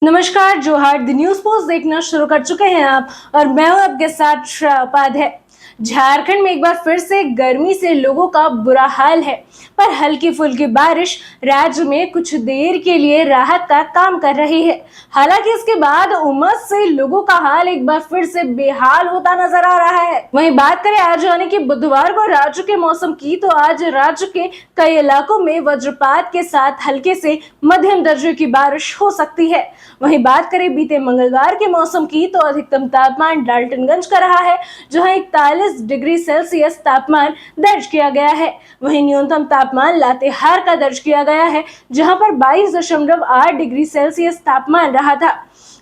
नमस्कार, जोहार। The news post देखना शुरू कर चुके हैं आप और मैं हूं आपके साथ श्रेया उपाध्याय। झारखंड में एक बार फिर से गर्मी से लोगों का बुरा हाल है, पर हल्की फुल्की बारिश राज्य में कुछ देर के लिए राहत का काम कर रही है। हालांकि इसके बाद उमस से लोगों का हाल एक बार फिर से बेहाल होता नजर आ रहा है। वहीं बात करें आज यानी कि बुधवार को राज्य के मौसम की, तो आज राज्य के कई इलाकों में वज्रपात के साथ हल्के से मध्यम दर्जे की बारिश हो सकती है। वहीं बात करें बीते मंगलवार के मौसम की, तो अधिकतम तापमान डाल्टनगंज का रहा है, जहां 41 डिग्री सेल्सियस तापमान दर्ज किया गया है। वहीं न्यूनतम तापमान लातेहार का दर्ज किया गया है, जहां पर 22.8 डिग्री सेल्सियस तापमान रहा था।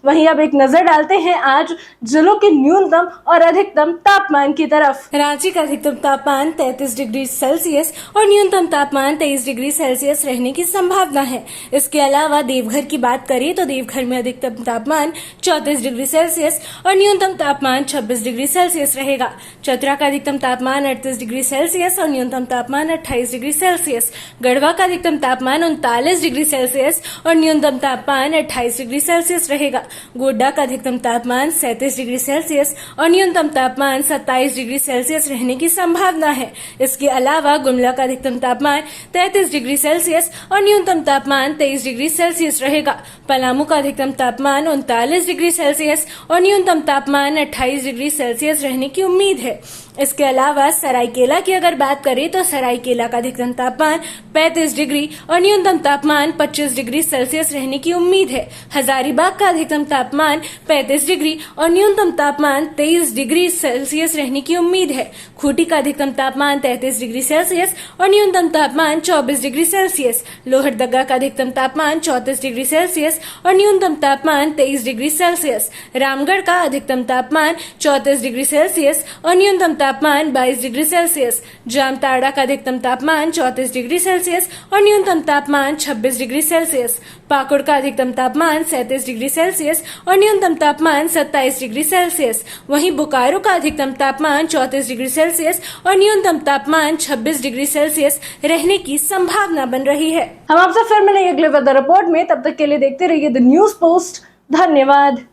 वहीं अब एक नजर डालते हैं आज जिलों के न्यूनतम और अधिकतम तापमान की तरफ। रांची का अधिकतम तापमान 33 डिग्री सेल्सियस और न्यूनतम तापमान 23 डिग्री सेल्सियस रहने की संभावना है। इसके अलावा देवघर की बात करें तो देवघर में अधिकतम तापमान 34 डिग्री सेल्सियस और न्यूनतम तापमान 26 डिग्री सेल्सियस रहेगा। चतरा का अधिकतम तापमान 38 डिग्री सेल्सियस और न्यूनतम तापमान 28 डिग्री सेल्सियस। गढ़वा का अधिकतम तापमान 39 डिग्री सेल्सियस और न्यूनतम तापमान 28 डिग्री सेल्सियस रहेगा। गोड्डा का अधिकतम तापमान 37 डिग्री सेल्सियस और न्यूनतम तापमान 27 डिग्री सेल्सियस रहने की संभावना है। इसके अलावा गुमला का अधिकतम तापमान 33 डिग्री सेल्सियस और न्यूनतम तापमान 23 डिग्री सेल्सियस रहेगा। पलामू का अधिकतम तापमान 39 डिग्री सेल्सियस और न्यूनतम तापमान 28 डिग्री सेल्सियस रहने की उम्मीद है। इसके अलावा सरायकेला की अगर बात करें तो सरायकेला का अधिकतम तापमान 35 डिग्री और न्यूनतम तापमान 25 डिग्री सेल्सियस रहने की उम्मीद है। हजारीबाग का अधिकतम तापमान 35 डिग्री और न्यूनतम तापमान 23 डिग्री सेल्सियस रहने की उम्मीद है। खूंटी का अधिकतम तापमान 33 डिग्री सेल्सियस और न्यूनतम तापमान 24 डिग्री सेल्सियस। लोहरदगा का अधिकतम तापमान 34 डिग्री सेल्सियस और न्यूनतम तापमान 23 डिग्री सेल्सियस। रामगढ़ का अधिकतम तापमान 34 डिग्री सेल्सियस और न्यूनतम तापमान 22 डिग्री सेल्सियस। जामताड़ा का अधिकतम तापमान 34 डिग्री सेल्सियस और न्यूनतम तापमान 26 डिग्री सेल्सियस। पाकुड़ का अधिकतम तापमान 37 डिग्री सेल्सियस और न्यूनतम तापमान 27 डिग्री सेल्सियस। वहीं बोकारो का अधिकतम तापमान 34 डिग्री सेल्सियस और न्यूनतम तापमान 26 डिग्री सेल्सियस रहने की संभावना बन रही है। हम आपसे फिर मिलेंगे अगले वेदर रिपोर्ट में, तब तक के लिए देखते रहिए द न्यूज पोस्ट। धन्यवाद।